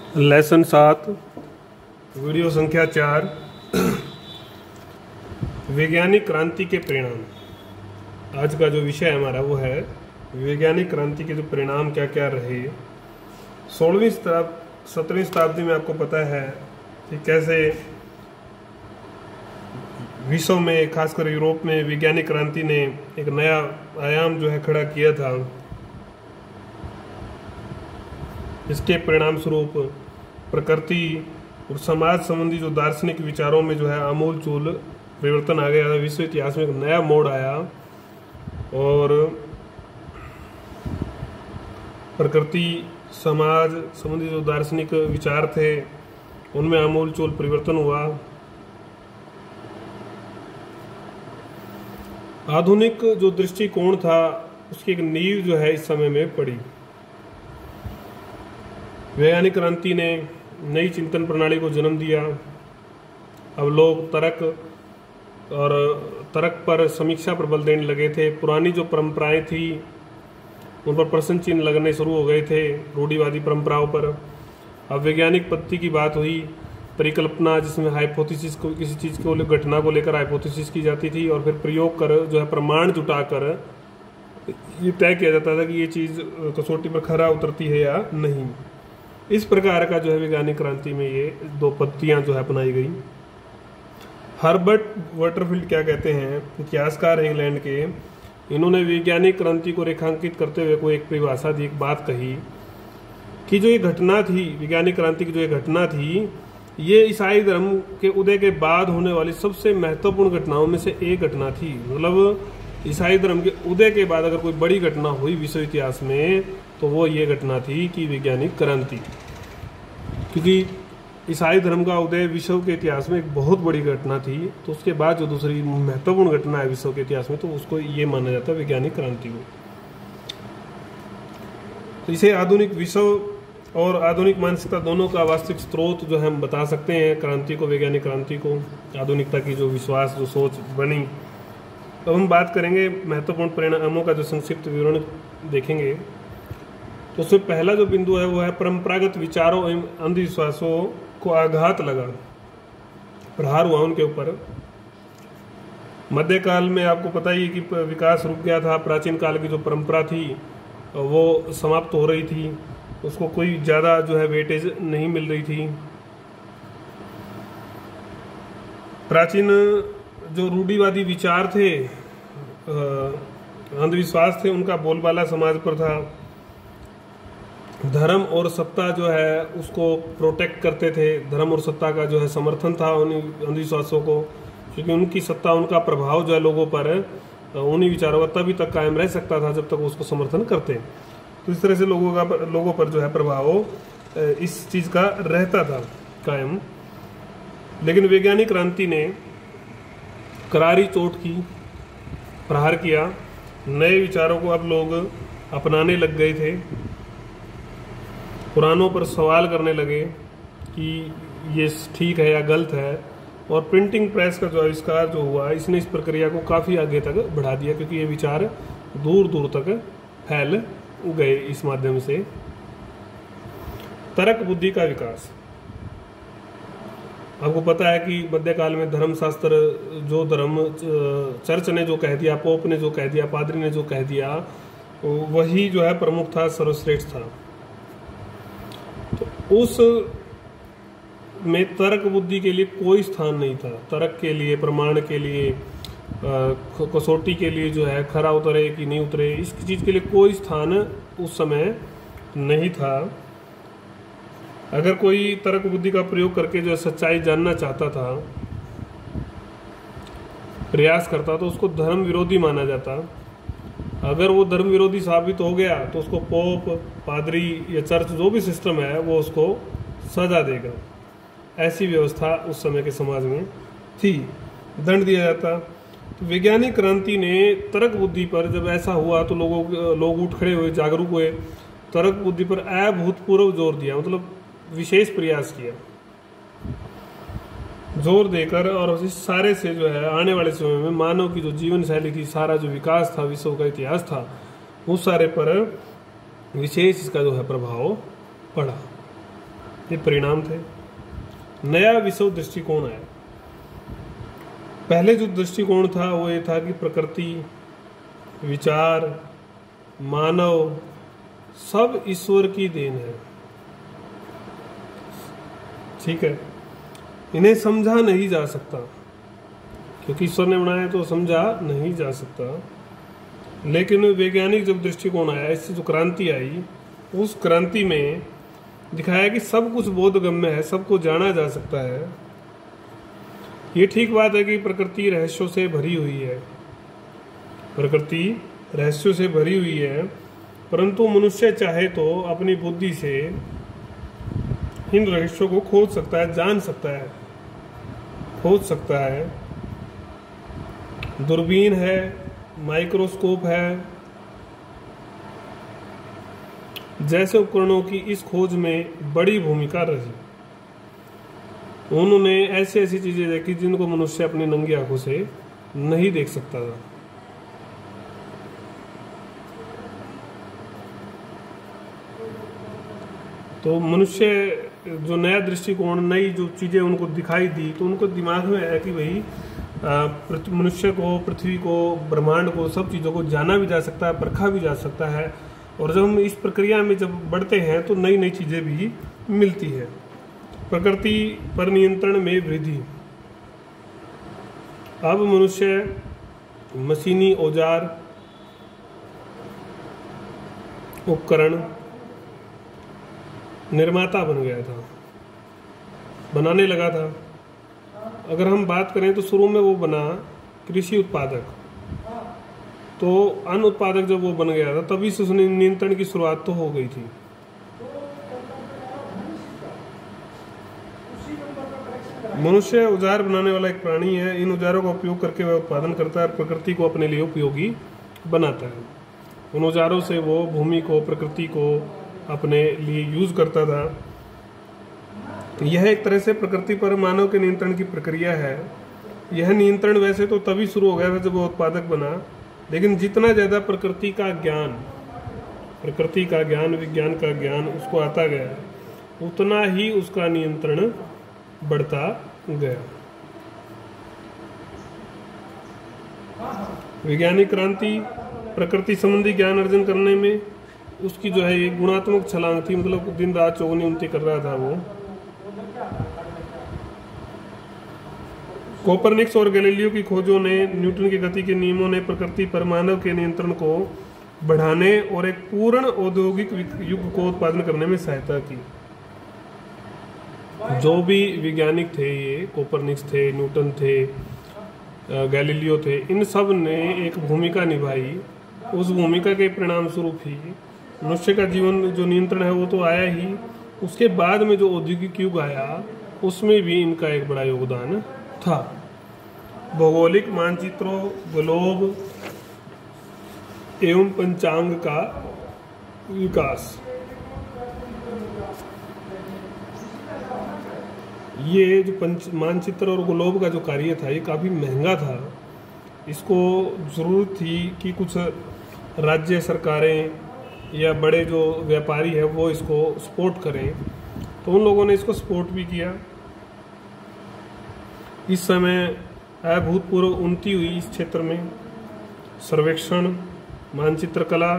Lesson 7 video संख्या 4 वैज्ञानिक क्रांति के परिणाम। आज का जो विषय हमारा वो है वैज्ञानिक क्रांति के जो परिणाम क्या क्या रहे। 17वीं शताब्दी में आपको पता है कि कैसे विश्व में खासकर यूरोप में वैज्ञानिक क्रांति ने एक नया आयाम जो है खड़ा किया था। इसके परिणाम स्वरूप प्रकृति और समाज संबंधी जो दार्शनिक विचारों में जो है आमूल चूल परिवर्तन आ गया था। विश्व इतिहास में एक नया मोड़ आया और प्रकृति समाज संबंधी जो दार्शनिक विचार थे उनमें आमूल चूल परिवर्तन हुआ। आधुनिक जो दृष्टिकोण था उसकी एक नींव जो है इस समय में पड़ी। वैज्ञानिक क्रांति ने नई चिंतन प्रणाली को जन्म दिया। अब लोग तर्क पर समीक्षा पर बल देने लगे थे। पुरानी जो परंपराएं थी उन पर प्रश्न चिन्ह लगने शुरू हो गए थे, रूढ़िवादी परंपराओं पर। अब वैज्ञानिक पद्धति की बात हुई, परिकल्पना जिसमें हाइपोथेसिस को किसी चीज़ को घटना को लेकर हाइपोथेसिस की जाती थी और फिर प्रयोग कर जो है प्रमाण जुटाकर ये तय किया जाता था कि ये चीज़ कसौटी पर खरा उतरती है या नहीं। इस प्रकार का जो है वैज्ञानिक क्रांति में ये दो पद्धतियां जो है अपनाई गई। हर्बर्ट वाटरफील्ड क्या कहते हैं, इतिहासकार इंग्लैंड के, इन्होंने वैज्ञानिक क्रांति को रेखांकित करते हुए कोई एक परिभाषा दी, एक बात कही कि जो ये घटना थी वैज्ञानिक क्रांति की, जो ये घटना थी ये ईसाई धर्म के उदय के बाद होने वाली सबसे महत्वपूर्ण घटनाओं में से एक घटना थी। मतलब ईसाई धर्म के उदय के बाद अगर कोई बड़ी घटना हुई विश्व इतिहास में तो वो ये घटना थी कि वैज्ञानिक क्रांति, क्योंकि ईसाई धर्म का उदय विश्व के इतिहास में एक बहुत बड़ी घटना थी। तो उसके बाद जो दूसरी महत्वपूर्ण घटना है विश्व के इतिहास में तो उसको ये माना जाता है वैज्ञानिक क्रांति को। तो इसे आधुनिक विश्व और आधुनिक मानसिकता दोनों का वास्तविक स्रोत जो हम बता सकते हैं क्रांति को, वैज्ञानिक क्रांति को, आधुनिकता की जो विश्वास जो सोच बनी। तो हम बात करेंगे महत्वपूर्ण परिणामों का जो संक्षिप्त विवरण देखेंगे। तो उसमें पहला जो बिंदु है वो है परंपरागत विचारों एवं अंधविश्वासों को आघात लगा, प्रहार हुआ उनके ऊपर। मध्यकाल में आपको पता ही है कि विकास रुक गया था। प्राचीन काल की जो परंपरा थी वो समाप्त हो रही थी, उसको कोई ज़्यादा जो है वेटेज नहीं मिल रही थी। प्राचीन जो रूढ़िवादी विचार थे, अंधविश्वास थे, उनका बोलबाला समाज पर था। धर्म और सत्ता जो है उसको प्रोटेक्ट करते थे। धर्म और सत्ता का जो है समर्थन था उन अंधविश्वासों को, क्योंकि उनकी सत्ता, उनका प्रभाव जो है लोगों पर उन्हीं विचारों का तभी तक कायम रह सकता था जब तक उसको समर्थन करते। तो इस तरह से लोगों पर जो है प्रभाव इस चीज़ का रहता था कायम। लेकिन वैज्ञानिक क्रांति ने करारी चोट की, प्रहार किया। नए विचारों को अब लोग अपनाने लग गए थे, पुरानों पर सवाल करने लगे कि ये ठीक है या गलत है। और प्रिंटिंग प्रेस का जो आविष्कार जो हुआ इसने इस प्रक्रिया को काफ़ी आगे तक बढ़ा दिया, क्योंकि ये विचार दूर दूर तक फैल गए इस माध्यम से। तर्क बुद्धि का विकास। आपको पता है कि मध्यकाल में धर्मशास्त्र, जो धर्म चर्च ने जो कह दिया, पोप ने जो कह दिया, पादरी ने जो कह दिया, वही जो है प्रमुख था, सर्वश्रेष्ठ था। तो उस में तर्क बुद्धि के लिए कोई स्थान नहीं था। तर्क के लिए, प्रमाण के लिए, कसौटी के लिए जो है खरा उतरे कि नहीं उतरे, इस चीज़ के लिए कोई स्थान उस समय नहीं था। अगर कोई तर्क बुद्धि का प्रयोग करके जो सच्चाई जानना चाहता था, प्रयास करता, तो उसको धर्म विरोधी माना जाता। अगर वो धर्म विरोधी साबित हो गया तो उसको पोप, पादरी या चर्च जो भी सिस्टम है वो उसको सजा देगा। ऐसी व्यवस्था उस समय के समाज में थी, दंड दिया जाता। तो वैज्ञानिक क्रांति ने तर्क बुद्धि पर जब ऐसा हुआ तो लोग उठ खड़े हुए, जागरूक हुए, तर्क बुद्धि पर अभूतपूर्व जोर दिया, मतलब विशेष प्रयास किया, जोर देकर। और इस सारे से जो है आने वाले समय में मानव की जो जीवन शैली थी, सारा जो विकास था, विश्व का इतिहास था, उस सारे पर विशेष इसका जो है प्रभाव पड़ा। ये परिणाम थे। नया विश्व दृष्टिकोण आया। पहले जो दृष्टिकोण था वो ये था कि प्रकृति, विचार, मानव सब ईश्वर की देन है। ठीक है, इन्हें समझा नहीं जा सकता, क्योंकि ईश्वर ने बनाया तो समझा नहीं जा सकता। लेकिन वैज्ञानिक जब दृष्टिकोण आया, इससे जो क्रांति आई, उस क्रांति में दिखाया कि सब कुछ बोधगम्य है, सबको जाना जा सकता है। ये ठीक बात है कि प्रकृति रहस्यों से भरी हुई है, प्रकृति रहस्यों से भरी हुई है, परंतु मनुष्य चाहे तो अपनी बुद्धि से इन रहस्यों को खोज सकता है, जान सकता है, खोज सकता है। दूरबीन है, माइक्रोस्कोप है, जैसे उपकरणों की इस खोज में बड़ी भूमिका रही। उन्होंने ऐसी ऐसी चीजें देखी जिनको मनुष्य अपनी नंगी आंखों से नहीं देख सकता था। तो मनुष्य जो नया दृष्टिकोण, नई जो चीजें उनको दिखाई दी, तो उनको दिमाग में है कि भाई मनुष्य को, पृथ्वी को, ब्रह्मांड को, सब चीज़ों को जाना भी जा सकता है, परखा भी जा सकता है। और जब हम इस प्रक्रिया में जब बढ़ते हैं तो नई नई चीज़ें भी मिलती है। प्रकृति पर नियंत्रण में वृद्धि। अब मनुष्य मशीनी औजार, उपकरण निर्माता बन गया था, बनाने लगा था। अगर हम बात करें तो शुरू में वो बना कृषि उत्पादक, तो अन्न उत्पादक जब वो बन गया था तभी से उसने नियंत्रण की शुरुआत तो हो गई थी। मनुष्य औजार बनाने वाला एक प्राणी है। इन औजारों का उपयोग करके वह उत्पादन करता है और प्रकृति को अपने लिए उपयोगी बनाता है। उन औजारों से वो भूमि को, प्रकृति को अपने लिए यूज करता था। यह एक तरह से प्रकृति पर मानव के नियंत्रण की प्रक्रिया है। यह नियंत्रण वैसे तो तभी शुरू हो गया था जब वो उत्पादक बना, लेकिन जितना ज्यादा प्रकृति का ज्ञान, विज्ञान का ज्ञान उसको आता गया, उतना ही उसका नियंत्रण बढ़ता गया। वैज्ञानिक क्रांति प्रकृति संबंधी ज्ञान अर्जन करने में उसकी जो है एक गुणात्मक छलांग थी, मतलब दिन रात चौगनी उनती कर रहा था वो। कोपरनिक्स और गैलीलियो की खोजों ने, न्यूटन की गति के नियमों ने प्रकृति पर मानव के नियंत्रण को बढ़ाने और एक पूर्ण औद्योगिक युग को उत्पादन करने में सहायता की। जो भी वैज्ञानिक थे, ये कोपरनिक्स थे, न्यूटन थे, गैलीलियो थे, इन सब ने एक भूमिका निभाई। उस भूमिका के परिणाम स्वरूप ही मनुष्य का जीवन जो नियंत्रण है वो तो आया ही, उसके बाद में जो औद्योगिक युग आया उसमें भी इनका एक बड़ा योगदान था। भौगोलिक मानचित्रों, ग्लोब एवं पंचांग का विकास। ये जो मानचित्र और ग्लोब का जो कार्य था ये काफ़ी महंगा था। इसको ज़रूरत थी कि कुछ राज्य सरकारें या बड़े जो व्यापारी है वो इसको सपोर्ट करें, तो उन लोगों ने इसको सपोर्ट भी किया। इस समय अभूतपूर्व उन्नति हुई इस क्षेत्र में। सर्वेक्षण, मानचित्र कला,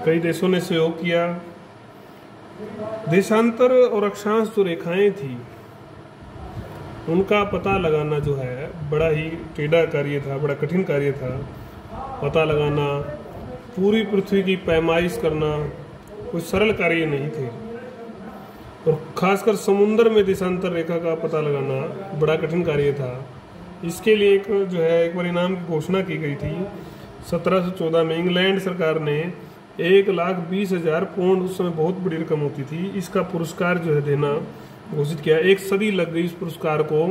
कई देशों ने सहयोग किया। देशांतर और अक्षांश जो रेखाएं थी उनका पता लगाना जो है बड़ा ही टेढ़ा कार्य था, बड़ा कठिन कार्य था। पता लगाना, पूरी पृथ्वी की पैमाइश करना कोई सरल कार्य नहीं थे, और खासकर समुद्र में देशांतर रेखा का पता लगाना बड़ा कठिन कार्य था। इसके लिए एक जो है एक परिणाम की घोषणा की गई थी 1714 में। इंग्लैंड सरकार ने 1,20,000 पाउंड, उस समय बहुत बड़ी रकम होती थी, इसका पुरस्कार जो है देना घोषित किया। 1 सदी लग गई इस पुरस्कार को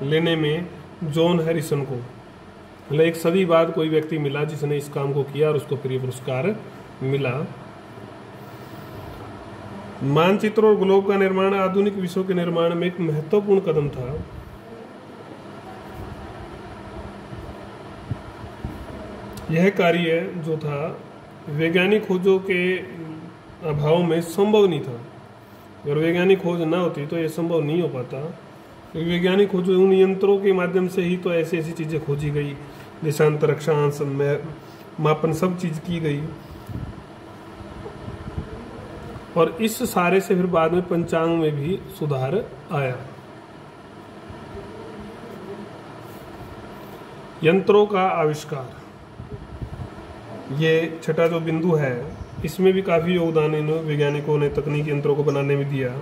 लेने में जॉन हैरिसन को। मतलब 1 सदी बाद कोई व्यक्ति मिला जिसने इस काम को किया और उसको फिर ये पुरस्कार मिला। मानचित्र और ग्लोब का निर्माण आधुनिक विश्व के निर्माण में एक महत्वपूर्ण कदम था। यह कार्य जो था वैज्ञानिक खोजों के अभाव में संभव नहीं था। अगर वैज्ञानिक खोज ना होती तो ये संभव नहीं हो पाता। क्योंकि वैज्ञानिक खोज उन यंत्रों के माध्यम से ही तो ऐसी ऐसी चीज़ें खोजी गई, देशांतर, अक्षांश, मापन, सब चीज़ की गई। और इस सारे से फिर बाद में पंचांग में भी सुधार आया। यंत्रों का आविष्कार, ये छठा जो बिंदु है, इसमें भी काफ़ी योगदान इन वैज्ञानिकों ने तकनीकी यंत्रों को बनाने में दिया।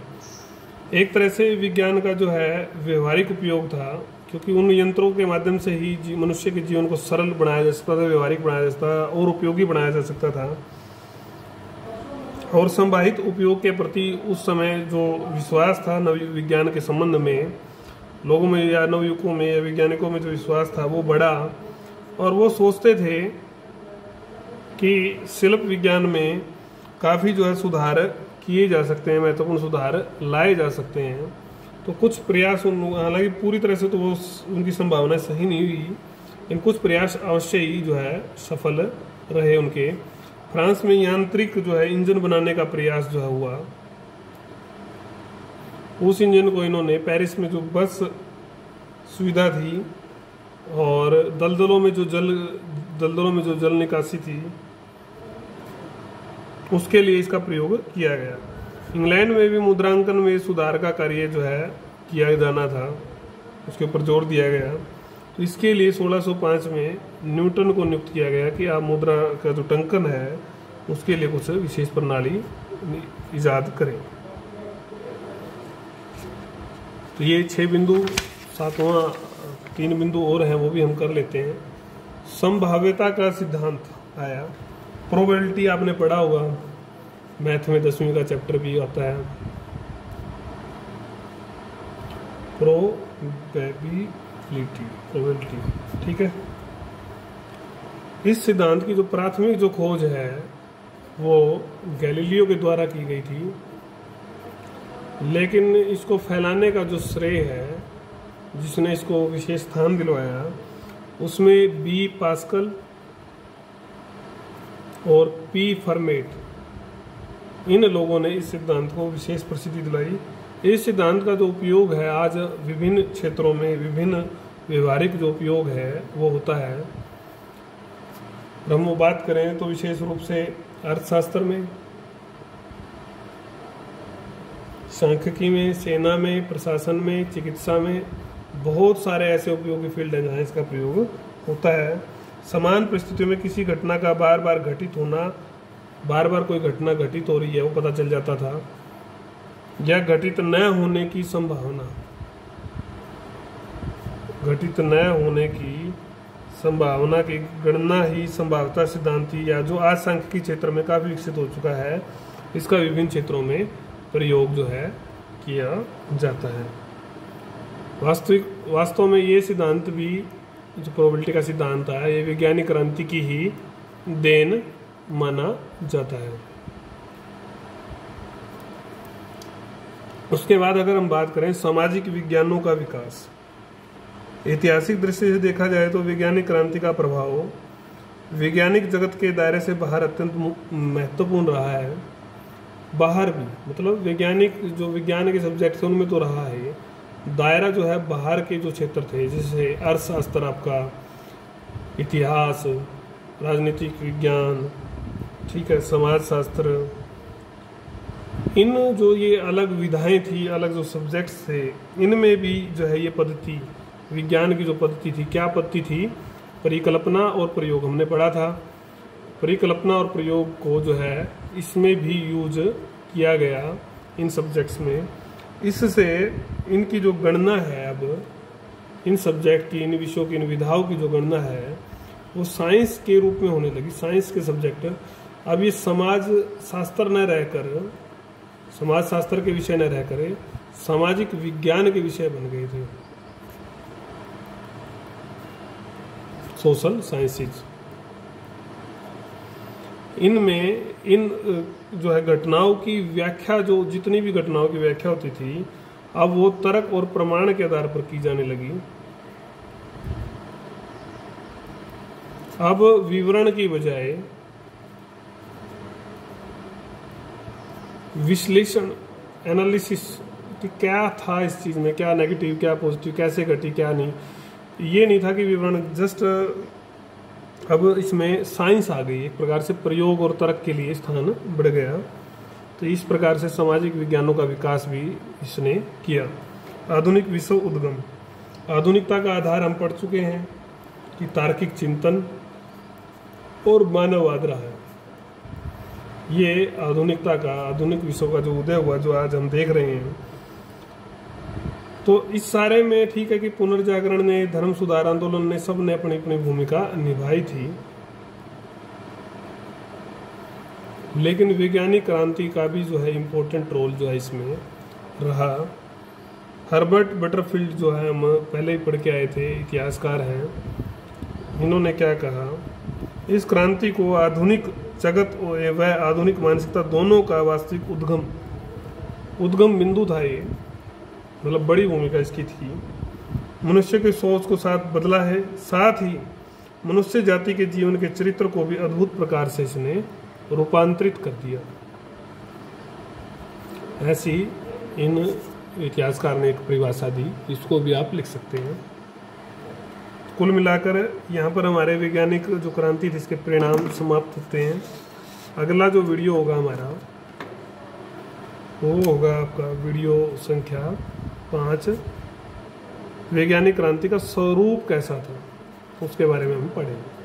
एक तरह से विज्ञान का जो है व्यवहारिक उपयोग था, क्योंकि उन यंत्रों के माध्यम से ही मनुष्य के जीवन को सरल बनाया जा सकता था, व्यवहारिक बनाया जा सकता था और उपयोगी बनाया जा सकता था। और संभावित उपयोग के प्रति उस समय जो विश्वास था नव विज्ञान के संबंध में, लोगों में या नवयुवकों में या वैज्ञानिकों में जो विश्वास था वो बढ़ा। और वो सोचते थे कि शिल्प विज्ञान में काफ़ी जो है सुधार किए जा सकते हैं, महत्वपूर्ण सुधार लाए जा सकते हैं। तो कुछ प्रयास, हालांकि पूरी तरह से तो वो उनकी संभावना सही नहीं हुई, लेकिन कुछ प्रयास अवश्य ही जो है सफल रहे उनके। फ्रांस में यांत्रिक जो है इंजन बनाने का प्रयास जो है हुआ। उस इंजन को इन्होंने पेरिस में जो बस सुविधा थी और दलदलों में जो जल निकासी थी, उसके लिए इसका प्रयोग किया गया। इंग्लैंड में भी मुद्रांकन में सुधार का कार्य जो है किया जाना था, उसके ऊपर जोर दिया गया। तो इसके लिए 1605 में न्यूटन को नियुक्त किया गया कि आप मुद्रा का जो टंकन है उसके लिए कुछ विशेष प्रणाली इजाद करें। तो ये 6 बिंदु, 7वां 3 बिंदु और हैं, वो भी हम कर लेते हैं। संभाव्यता का सिद्धांत आया। प्रोबेबिलिटी आपने पढ़ा होगा, मैथ में 10वीं का चैप्टर भी आता है, प्रोबेबिलिटी, ठीक है। इस सिद्धांत की जो प्राथमिक जो खोज है वो गैलीलियो के द्वारा की गई थी, लेकिन इसको फैलाने का जो श्रेय है, जिसने इसको विशेष स्थान दिलवाया, उसमें बी पास्कल और पी फर्मेट, इन लोगों ने इस सिद्धांत को विशेष प्रसिद्धि दिलाई। इस सिद्धांत का जो उपयोग है आज विभिन्न क्षेत्रों में, विभिन्न व्यवहारिक जो उपयोग है वो होता है। हम वो बात करें तो विशेष रूप से अर्थशास्त्र में, सांख्यिकी में, सेना में, प्रशासन में, चिकित्सा में, बहुत सारे ऐसे उपयोगी फील्ड हैं जहाँ इसका प्रयोग होता है। समान परिस्थितियों में किसी घटना का बार बार घटित होना, बार बार कोई घटना घटित हो रही है वो पता चल जाता था, या घटित न होने की संभावना, घटित न होने की संभावना की गणना ही संभाव्यता सिद्धांत थी, या जो आज सांख्यिकी क्षेत्र में काफ़ी विकसित हो चुका है। इसका विभिन्न क्षेत्रों में प्रयोग जो है किया जाता है। वास्तव में ये सिद्धांत भी, जो प्रोबेबिलिटी का सिद्धांत है, ये वैज्ञानिक क्रांति की ही देन माना जाता है। उसके बाद अगर हम बात करें सामाजिक विज्ञानों का विकास, ऐतिहासिक दृष्टि से देखा जाए तो वैज्ञानिक क्रांति का प्रभाव वैज्ञानिक जगत के दायरे से बाहर अत्यंत महत्वपूर्ण रहा है। बाहर भी, मतलब वैज्ञानिक जो विज्ञान के सब्जेक्ट थे उनमें तो रहा है, दायरा जो है बाहर के जो क्षेत्र थे, जैसे अर्थशास्त्र, आपका इतिहास, राजनीतिक विज्ञान, ठीक है, समाजशास्त्र, इन जो ये अलग विधाएं थी, अलग जो सब्जेक्ट्स थे, इनमें भी जो है ये पद्धति, विज्ञान की जो पद्धति थी, क्या पद्धति थी, परिकल्पना और प्रयोग हमने पढ़ा था। परिकल्पना और प्रयोग को जो है इसमें भी यूज किया गया इन सब्जेक्ट्स में। इससे इनकी जो गणना है, अब इन सब्जेक्ट की, इन विषयों की, इन विधाओं की जो गणना है वो साइंस के रूप में होने लगी। साइंस के सब्जेक्ट अब ये समाज शास्त्र न रहकर, समाज शास्त्र के विषय न रहकर सामाजिक विज्ञान के विषय बन गए थे, सोशल साइंसेज। इनमें इन जो है घटनाओं की व्याख्या, जो जितनी भी घटनाओं की व्याख्या होती थी, अब वो तर्क और प्रमाण के आधार पर की जाने लगी। अब विवरण की बजाय विश्लेषण, एनालिसिस कि क्या था इस चीज़ में, क्या नेगेटिव क्या पॉजिटिव, कैसे घटी क्या नहीं, ये नहीं था कि विवरण, जस्ट अब इसमें साइंस आ गई, एक प्रकार से प्रयोग और तर्क के लिए स्थान बढ़ गया। तो इस प्रकार से सामाजिक विज्ञानों का विकास भी इसने किया। आधुनिक विश्व उद्गम, आधुनिकता का आधार हम पढ़ चुके हैं कि तार्किक चिंतन और मानववाद रहा है। ये आधुनिकता का, आधुनिक विश्व का जो उदय हुआ, जो आज हम देख रहे हैं, तो इस सारे में ठीक है कि पुनर्जागरण ने, धर्म सुधार आंदोलन ने, सब ने अपनी अपनी भूमिका निभाई थी, लेकिन वैज्ञानिक क्रांति का भी जो है इम्पोर्टेंट रोल जो है इसमें रहा। हर्बर्ट बटरफील्ड जो है, हम पहले ही पढ़ के आए थे, इतिहासकार हैं, इन्होंने क्या कहा, इस क्रांति को आधुनिक जगत व आधुनिक मानसिकता दोनों का वास्तविक उद्गम बिंदु था। ये मतलब बड़ी भूमिका इसकी थी। मनुष्य के सोच को साथ बदला है, साथ ही मनुष्य जाति के जीवन के चरित्र को भी अद्भुत प्रकार से इसने रूपांतरित कर दिया। ऐसी इन इतिहासकार ने एक परिभाषा दी, इसको भी आप लिख सकते हैं। कुल मिलाकर यहाँ पर हमारे वैज्ञानिक जो क्रांति थी, इसके परिणाम समाप्त होते हैं। अगला जो वीडियो होगा हमारा, वो होगा आपका वीडियो संख्या 5, वैज्ञानिक क्रांति का स्वरूप कैसा था, उसके बारे में हम पढ़ेंगे।